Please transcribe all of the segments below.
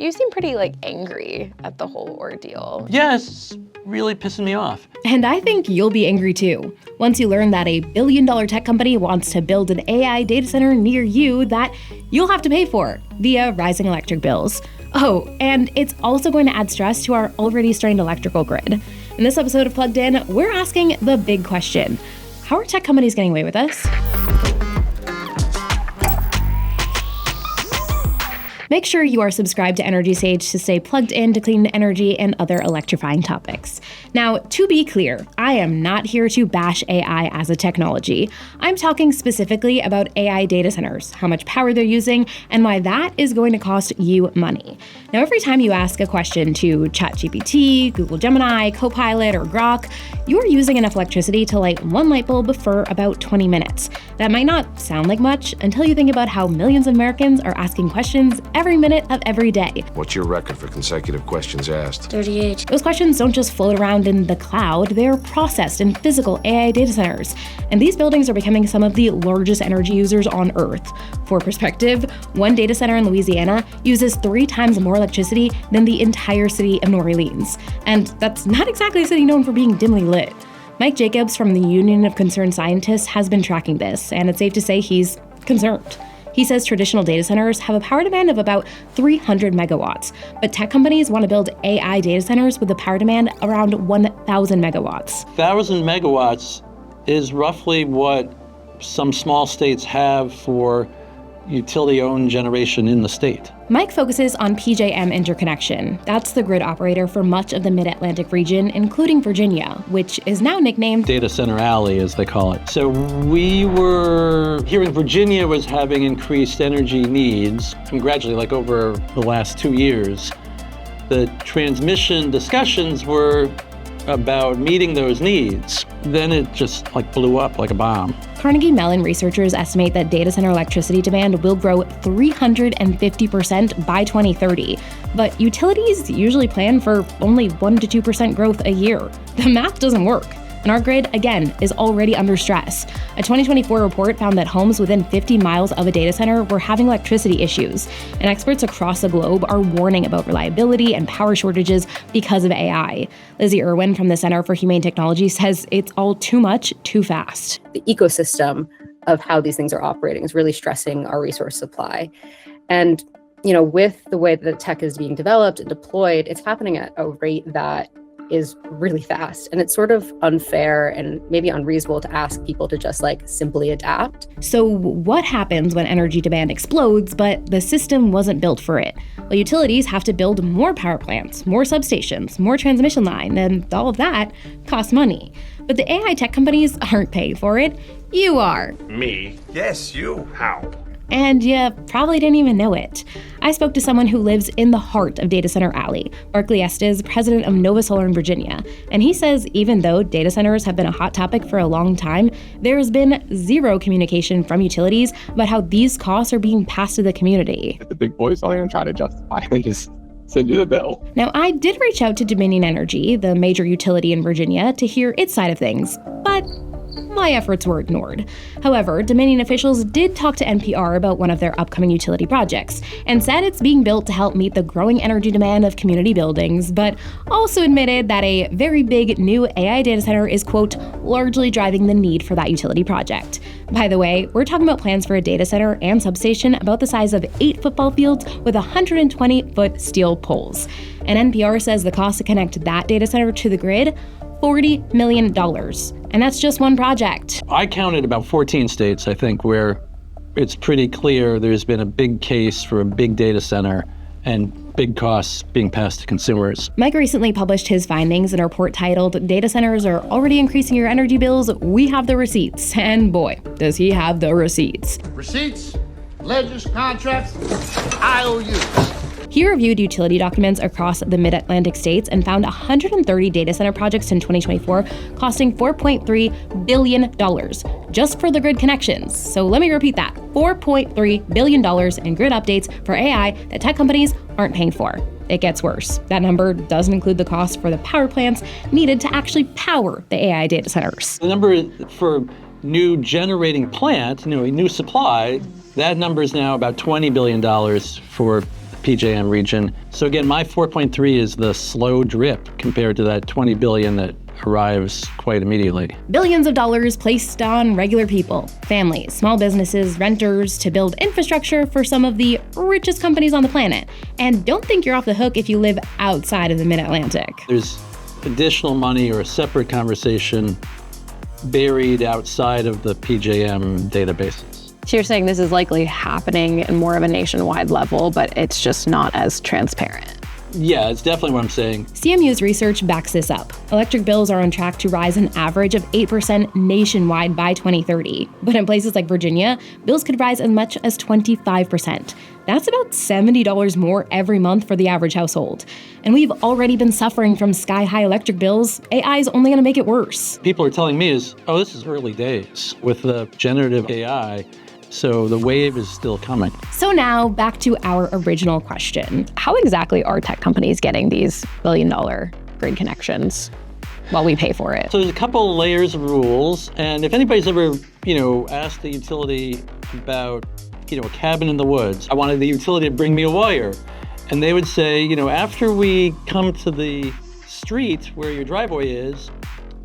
You seem pretty, angry at the whole ordeal. Yeah, it's really pissing me off. And I think you'll be angry too, once you learn that a billion-dollar tech company wants to build an AI data center near you that you'll have to pay for via rising electric bills. Oh, and it's also going to add stress to our already strained electrical grid. In this episode of Plugged In, we're asking the big question: how are tech companies getting away with this? Make sure you are subscribed to Energy Sage to stay plugged in to clean energy and other electrifying topics. Now, to be clear, I am not here to bash AI as a technology. I'm talking specifically about AI data centers, how much power they're using, and why that is going to cost you money. Now, every time you ask a question to ChatGPT, Google Gemini, Copilot, or Grok, you're using enough electricity to light one light bulb for about 20 minutes. That might not sound like much until you think about how millions of Americans are asking questions every minute of every day. What's your record for consecutive questions asked? 38. Those questions don't just float around in the cloud, they're processed in physical AI data centers. And these buildings are becoming some of the largest energy users on Earth. For perspective, one data center in Louisiana uses 3 times more electricity than the entire city of New Orleans. And that's not exactly a city known for being dimly lit. Mike Jacobs from the Union of Concerned Scientists has been tracking this, and it's safe to say he's concerned. He says traditional data centers have a power demand of about 300 megawatts, but tech companies want to build AI data centers with a power demand around 1,000 megawatts. 1,000 megawatts is roughly what some small states have for utility-owned generation in the state. Mike focuses on PJM interconnection. That's the grid operator for much of the mid-Atlantic region, including Virginia, which is now nicknamed Data Center Alley, as they call it. So we were hearing Virginia was having increased energy needs, and gradually, over the last 2 years, the transmission discussions were about meeting those needs. Then it just blew up like a bomb. Carnegie Mellon researchers estimate that data center electricity demand will grow 350% by 2030. But utilities usually plan for only 1% to 2% growth a year. The math doesn't work. And our grid, again, is already under stress. A 2024 report found that homes within 50 miles of a data center were having electricity issues, and experts across the globe are warning about reliability and power shortages because of AI. Lizzie Irwin from the Center for Humane Technology says it's all too much, too fast. The ecosystem of how these things are operating is really stressing our resource supply. And, with the way that tech is being developed and deployed, it's happening at a rate that is really fast. And it's sort of unfair and maybe unreasonable to ask people to just simply adapt. So what happens when energy demand explodes, but the system wasn't built for it? Well, utilities have to build more power plants, more substations, more transmission line, and all of that costs money. But the AI tech companies aren't paying for it. You are. Me? Yes, you. How? And you probably didn't even know it. I spoke to someone who lives in the heart of Data Center Alley, Barclay Estes, president of Nova Solar in Virginia. And he says even though data centers have been a hot topic for a long time, there's been zero communication from utilities about how these costs are being passed to the community. The big boys are going to try to justify it and just send you the bill. Now, I did reach out to Dominion Energy, the major utility in Virginia, to hear its side of things, but my efforts were ignored. However, Dominion officials did talk to NPR about one of their upcoming utility projects and said it's being built to help meet the growing energy demand of community buildings, but also admitted that a very big new AI data center is, quote, largely driving the need for that utility project. By the way, we're talking about plans for a data center and substation about the size of 8 football fields with 120-foot steel poles. And NPR says the cost to connect that data center to the grid, $40 million. And that's just one project. I counted about 14 states, I think, where it's pretty clear there's been a big case for a big data center and big costs being passed to consumers. Mike recently published his findings in a report titled "Data Centers Are Already Increasing Your Energy Bills. We Have the Receipts." And boy, does he have the receipts. Receipts, ledgers, contracts, IOUs. He reviewed utility documents across the mid-Atlantic states and found 130 data center projects in 2024 costing $4.3 billion just for the grid connections. So let me repeat that, $4.3 billion in grid updates for AI that tech companies aren't paying for. It gets worse. That number doesn't include the cost for the power plants needed to actually power the AI data centers. The number for new generating plant, a new supply, that number is now about $20 billion for PJM region. So again, my 4.3 is the slow drip compared to that 20 billion that arrives quite immediately. Billions of dollars placed on regular people, families, small businesses, renters to build infrastructure for some of the richest companies on the planet. And don't think you're off the hook if you live outside of the mid-Atlantic. There's additional money or a separate conversation buried outside of the PJM databases. So you're saying this is likely happening in more of a nationwide level, but it's just not as transparent. Yeah, it's definitely what I'm saying. CMU's research backs this up. Electric bills are on track to rise an average of 8% nationwide by 2030. But in places like Virginia, bills could rise as much as 25%. That's about $70 more every month for the average household. And we've already been suffering from sky-high electric bills. AI is only going to make it worse. People are telling me this is early days with the generative AI. So the wave is still coming. So now back to our original question. How exactly are tech companies getting these billion-dollar grid connections while we pay for it? So there's a couple layers of rules. And if anybody's ever, asked the utility about, a cabin in the woods, I wanted the utility to bring me a wire. And they would say, after we come to the street where your driveway is,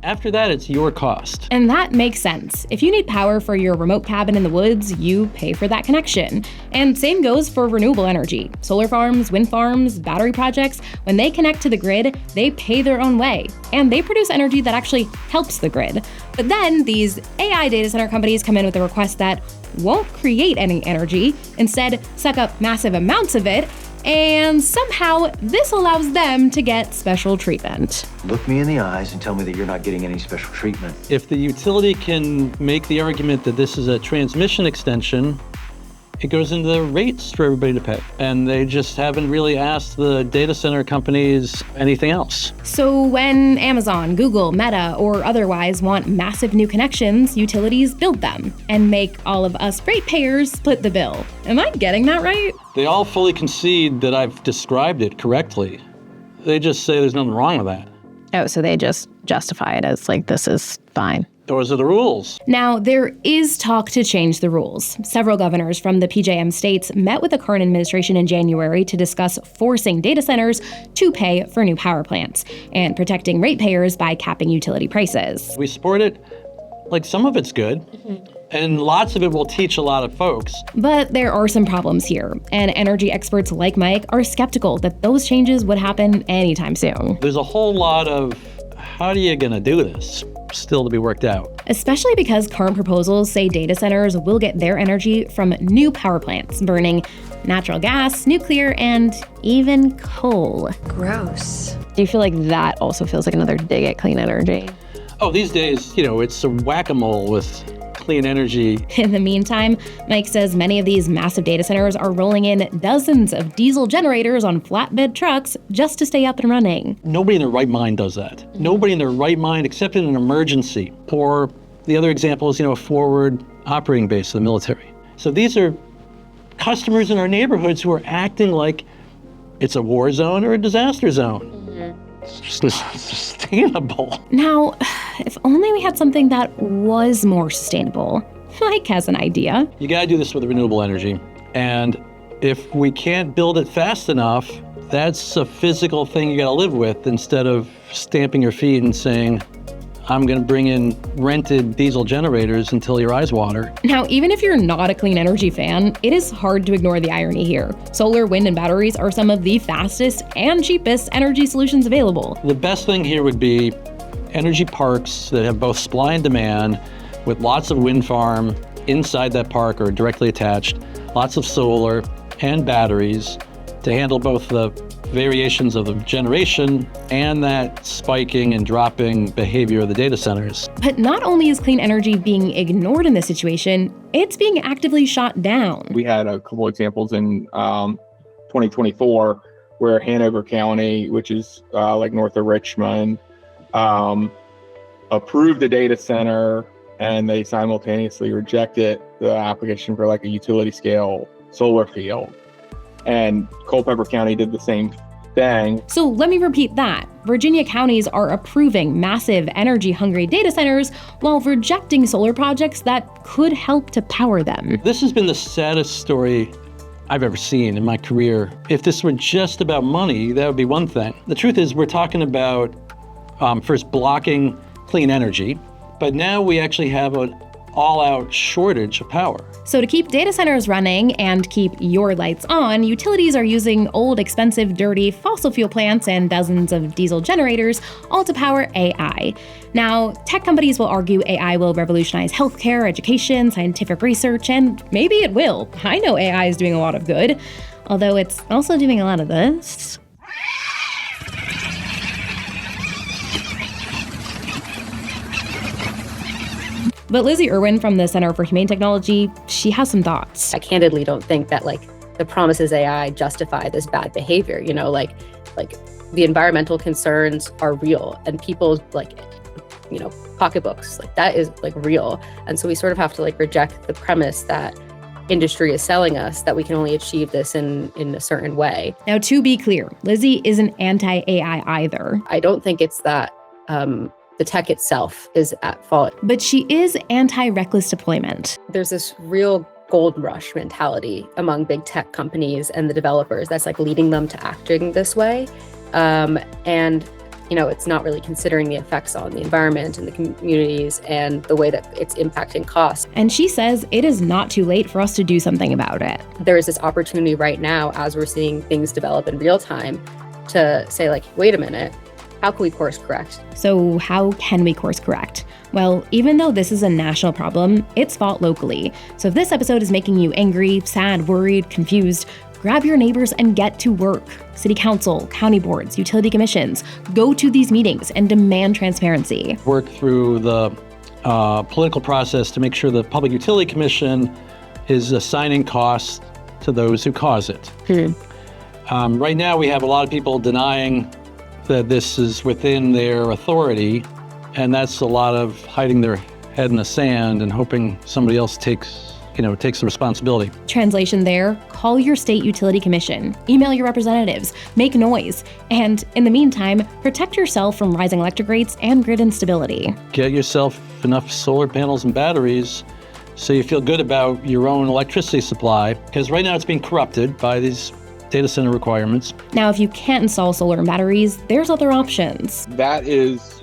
after that, it's your cost. And that makes sense. If you need power for your remote cabin in the woods, you pay for that connection. And same goes for renewable energy. Solar farms, wind farms, battery projects, when they connect to the grid, they pay their own way. And they produce energy that actually helps the grid. But then these AI data center companies come in with a request that won't create any energy, instead suck up massive amounts of it, and somehow this allows them to get special treatment. Look me in the eyes and tell me that you're not getting any special treatment. If the utility can make the argument that this is a transmission extension, it goes into the rates for everybody to pay. And they just haven't really asked the data center companies anything else. So when Amazon, Google, Meta, or otherwise want massive new connections, utilities build them and make all of us ratepayers split the bill. Am I getting that right? They all fully concede that I've described it correctly. They just say there's nothing wrong with that. Oh, so they just justify it as like, this is fine. Those are the rules. Now, there is talk to change the rules. Several governors from the PJM states met with the current administration in January to discuss forcing data centers to pay for new power plants and protecting ratepayers by capping utility prices. We support it. Like, some of it's good. And lots of it will teach a lot of folks. But there are some problems here, and energy experts like Mike are skeptical that those changes would happen anytime soon. There's a whole lot of, how are you going to do this? Still to be worked out. Especially because current proposals say data centers will get their energy from new power plants, burning natural gas, nuclear, and even coal. Gross. Do you feel like that also feels like another dig at clean energy? Oh, these days, it's a whack-a-mole with clean energy. In the meantime, Mike says many of these massive data centers are rolling in dozens of diesel generators on flatbed trucks just to stay up and running. Nobody in their right mind does that. Nobody in their right mind, except in an emergency. Or the other example is, a forward operating base of the military. So these are customers in our neighborhoods who are acting like it's a war zone or a disaster zone. It's just not sustainable. Now, if only we had something that was more sustainable. Mike has an idea. You gotta do this with renewable energy. And if we can't build it fast enough, that's a physical thing you gotta live with instead of stamping your feet and saying, I'm gonna bring in rented diesel generators until your eyes water. Now, even if you're not a clean energy fan, it is hard to ignore the irony here. Solar, wind, and batteries are some of the fastest and cheapest energy solutions available. The best thing here would be energy parks that have both supply and demand, with lots of wind farm inside that park or directly attached, lots of solar and batteries to handle both the variations of the generation and that spiking and dropping behavior of the data centers. But not only is clean energy being ignored in this situation, it's being actively shot down. We had a couple examples in 2024 where Hanover County, which is like north of Richmond, approved the data center and they simultaneously rejected the application for like a utility scale solar field. And Culpeper County did the same thing. So let me repeat that. Virginia counties are approving massive energy-hungry data centers while rejecting solar projects that could help to power them. This has been the saddest story I've ever seen in my career. If this were just about money, that would be one thing. The truth is we're talking about first blocking clean energy, but now we actually have an all-out shortage of power. So to keep data centers running and keep your lights on, utilities are using old, expensive, dirty fossil fuel plants and dozens of diesel generators, all to power AI. Now, tech companies will argue AI will revolutionize healthcare, education, scientific research, and maybe it will. I know AI is doing a lot of good, although it's also doing a lot of this. But Lizzie Irwin from the Center for Humane Technology, she has some thoughts. I candidly don't think that the promises AI justify this bad behavior. The environmental concerns are real, and people's pocketbooks, that is real. And so we sort of have to reject the premise that industry is selling us that we can only achieve this in a certain way. Now, to be clear, Lizzie isn't anti-AI either. I don't think it's that the tech itself is at fault. But she is anti-reckless deployment. There's this real gold rush mentality among big tech companies and the developers that's leading them to acting this way. It's not really considering the effects on the environment and the communities and the way that it's impacting costs. And she says it is not too late for us to do something about it. There is this opportunity right now, as we're seeing things develop in real time, to say wait a minute, how can we course correct? So how can we course correct? Well, even though this is a national problem, it's fought locally. So if this episode is making you angry, sad, worried, confused, grab your neighbors and get to work. City council, county boards, utility commissions, go to these meetings and demand transparency. Work through the political process to make sure the Public Utility Commission is assigning costs to those who cause it. Right now, we have a lot of people denying that this is within their authority, and that's a lot of hiding their head in the sand and hoping somebody else takes the responsibility. Translation there, call your state utility commission, email your representatives, make noise, and in the meantime, protect yourself from rising electric rates and grid instability. Get yourself enough solar panels and batteries so you feel good about your own electricity supply, because right now it's being corrupted by these data center requirements. Now, if you can't install solar and batteries, there's other options. That is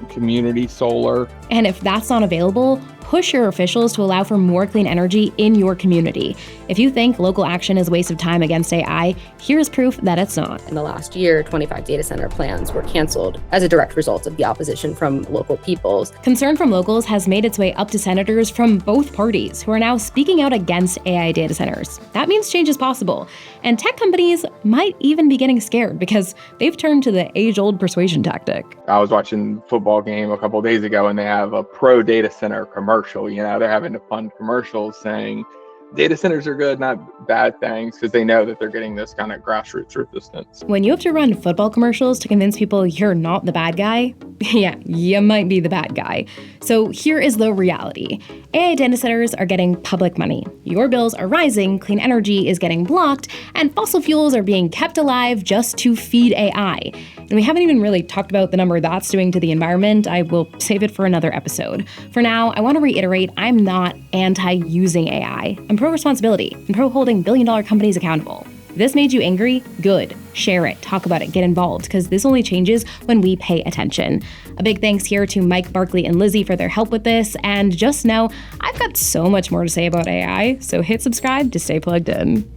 community solar. And if that's not available, push your officials to allow for more clean energy in your community. If you think local action is a waste of time against AI, here's proof that it's not. In the last year, 25 data center plans were canceled as a direct result of the opposition from local peoples. Concern from locals has made its way up to senators from both parties who are now speaking out against AI data centers. That means change is possible. And tech companies might even be getting scared because they've turned to the age-old persuasion tactic. I was watching a football game a couple of days ago, and they have a pro data center commercial. They're having to fund commercials saying data centers are good, not bad things, because they know that they're getting this kind of grassroots resistance. When you have to run football commercials to convince people you're not the bad guy, yeah, you might be the bad guy. So here is the reality. AI data centers are getting public money. Your bills are rising, clean energy is getting blocked, and fossil fuels are being kept alive just to feed AI. And we haven't even really talked about the number that's doing to the environment. I will save it for another episode. For now, I want to reiterate, I'm not anti-using AI. I'm pro-responsibility and pro-holding billion-dollar companies accountable. If this made you angry, good. Share it, talk about it, get involved, because this only changes when we pay attention. A big thanks here to Mike, Barkley, and Lizzie for their help with this, and just know I've got so much more to say about AI, so hit subscribe to stay plugged in.